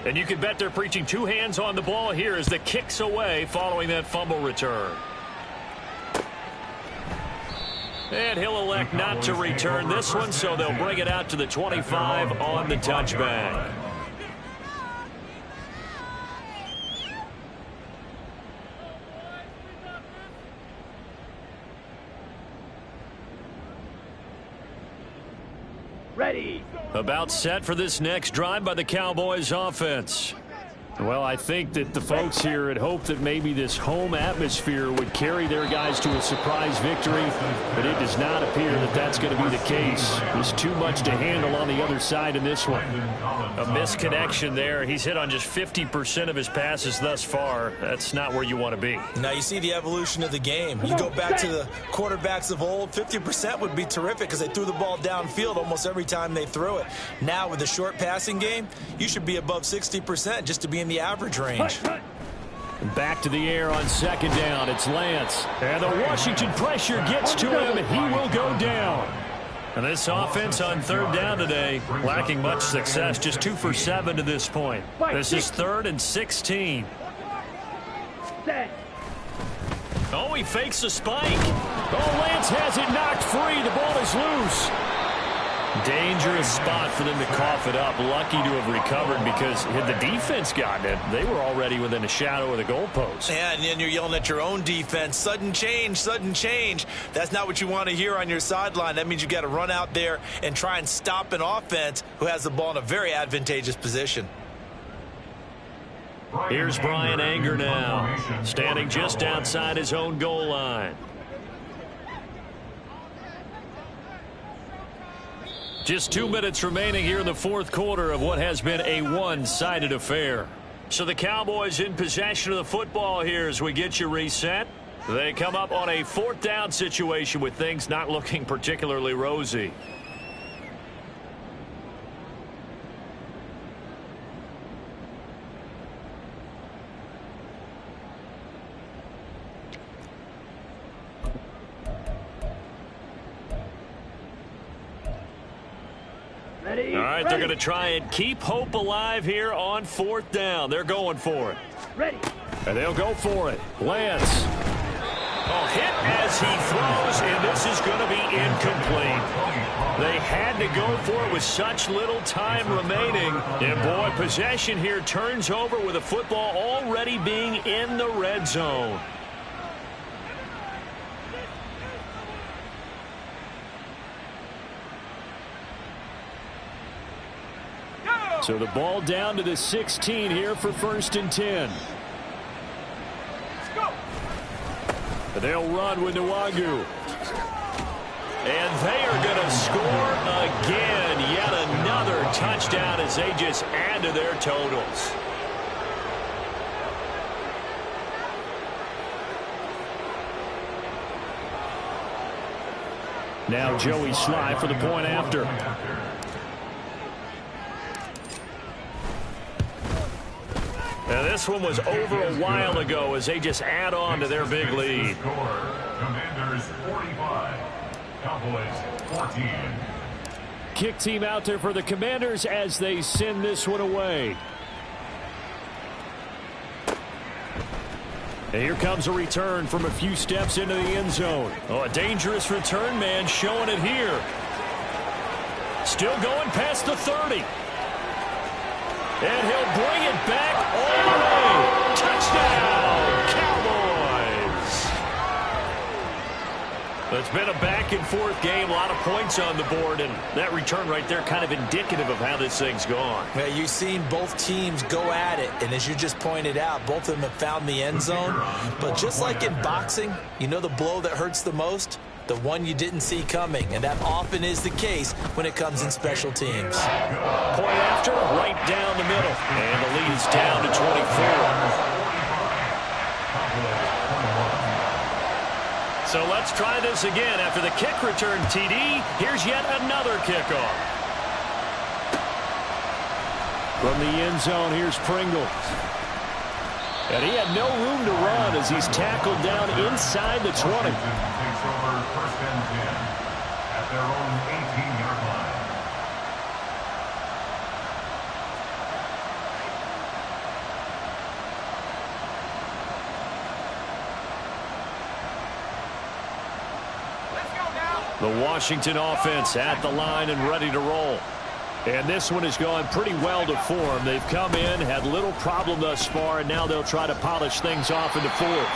And you can bet they're preaching two hands on the ball here as the kick's away following that fumble return. And he'll elect not to return this one, so they'll bring it out to the 25 on the touchback. Ready. About set for this next drive by the Cowboys offense. Well, I think that the folks here had hoped that maybe this home atmosphere would carry their guys to a surprise victory, but it does not appear that that's going to be the case. There's too much to handle on the other side in this one. A misconnection there. He's hit on just 50% of his passes thus far. That's not where you want to be. Now you see the evolution of the game. You go back to the quarterbacks of old, 50% would be terrific because they threw the ball downfield almost every time they threw it. Now with the short passing game, you should be above 60% just to be in the average range. Back to the air on second down. It's Lance. And the Washington pressure gets to him, and he will go down. And this offense on third down today, lacking much success, just 2 for 7 to this point. This is 3rd and 16. Oh, he fakes the spike. Oh, Lance has it knocked free. The ball is loose. Dangerous spot for them to cough it up. Lucky to have recovered because had the defense gotten it, they were already within a shadow of the goalpost. Yeah, and then you're yelling at your own defense. Sudden change, sudden change. That's not what you want to hear on your sideline. That means you got to run out there and try and stop an offense who has the ball in a very advantageous position. Here's Brian Anger now, standing just outside his own goal line. Just 2 minutes remaining here in the fourth quarter of what has been a one-sided affair. So the Cowboys in possession of the football here as we get you reset. They come up on a 4th down situation with things not looking particularly rosy. All right, they're going to try and keep hope alive here on 4th down. They're going for it. Ready. And they'll go for it. Lance. Oh, hit as he throws, and this is going to be incomplete. They had to go for it with such little time remaining. And, boy, possession here turns over with the football already being in the red zone. So the ball down to the 16 here for 1st and 10. They'll run with Nwagu. And they are going to score again. Yet another touchdown as they just add to their totals. Now Joey Sly for the point after. Now this one was over a while ago as they just add on to their big lead. Commanders 45, Cowboys 14. Kick team out there for the Commanders as they send this one away. And here comes a return from a few steps into the end zone. Oh, a dangerous return man showing it here. Still going past the 30. And he'll bring it back all the way. Touchdown, Cowboys. It's been a back-and-forth game, a lot of points on the board, and that return right there kind of indicative of how this thing's gone. Yeah, you've seen both teams go at it, and as you just pointed out, both of them have found the end zone. But just like in boxing, you know the blow that hurts the most? The one you didn't see coming, and that often is the case when it comes in special teams. Point after, right down the middle, and the lead is down to 24. So let's try this again. After the kick return TD, here's yet another kickoff. From the end zone, here's Pringle. And he had no room to run as he's tackled down inside the 20. Takes over 1st and 10 at their own 18-yard line. The Washington offense at the line and ready to roll. And this one has gone pretty well to form. They've come in, had little problem thus far, and now they'll try to polish things off into 4th.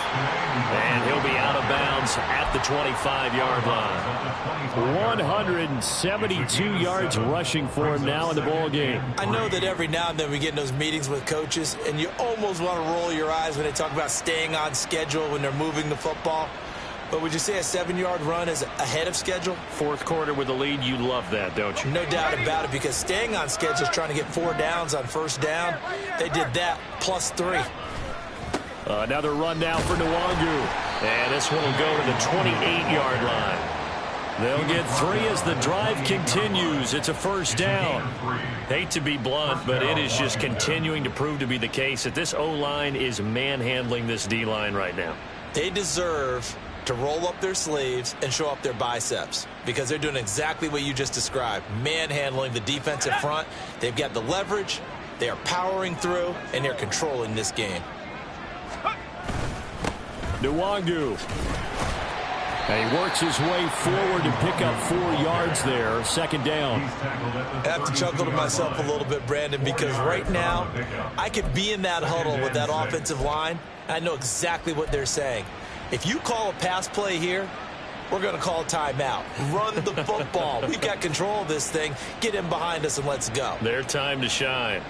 And he'll be out of bounds at the 25-yard line. 172 yards rushing for him now in the ball game. I know that every now and then we get in those meetings with coaches, and you almost want to roll your eyes when they talk about staying on schedule when they're moving the football. But would you say a 7-yard run is ahead of schedule? 4th quarter with the lead, you love that, don't you? No doubt about it, because staying on schedule is trying to get 4 downs on 1st down. They did that plus 3. Another run now for Nwangu. And this one will go to the 28-yard line. They'll get 3 as the drive continues. It's a 1st down. Hate to be blunt, but it is just continuing to prove to be the case that this O-line is manhandling this D-line right now. They deserve to roll up their sleeves and show up their biceps, because they're doing exactly what you just described, manhandling the defensive front. They've got the leverage, they are powering through, and they're controlling this game. Nwangu. And he works his way forward to pick up 4 yards there. 2nd down. I have to chuckle to myself a little bit, Brandon, because right now I could be in that huddle with that offensive line. I know exactly what they're saying. If you call a pass play here, we're going to call a timeout. Run the football. We've got control of this thing. Get in behind us and let's go. Their time to shine.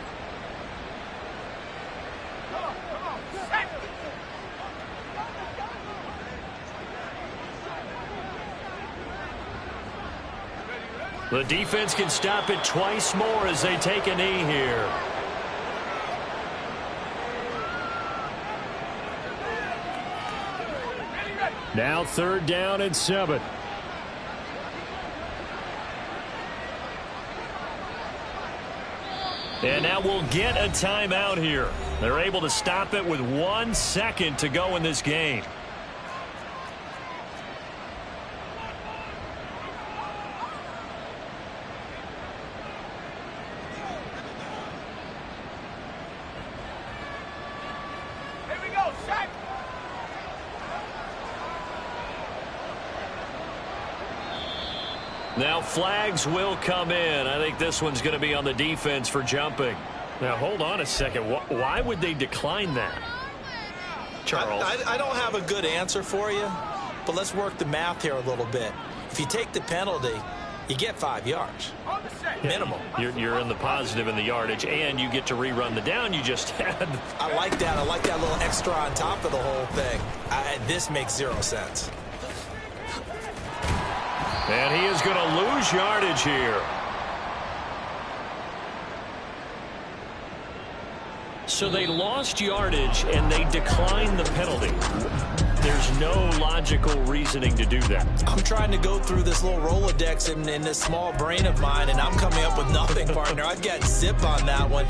The defense can stop it twice more as they take a knee here. Now 3rd down and 7. And now we'll get a timeout here. They're able to stop it with 1 second to go in this game. Now flags will come in. I think this one's going to be on the defense for jumping. Now hold on a second. Why would they decline that? Charles. I don't have a good answer for you, but let's work the math here a little bit. If you take the penalty, you get 5 yards. Minimum. You're in the positive in the yardage, and you get to rerun the down you just had. I like that. I like that little extra on top of the whole thing. This makes 0 sense. And he is going to lose yardage here. So they lost yardage, and they declined the penalty. There's no logical reasoning to do that. I'm trying to go through this little Rolodex in this small brain of mine, and I'm coming up with nothing, partner. I've got zip on that one.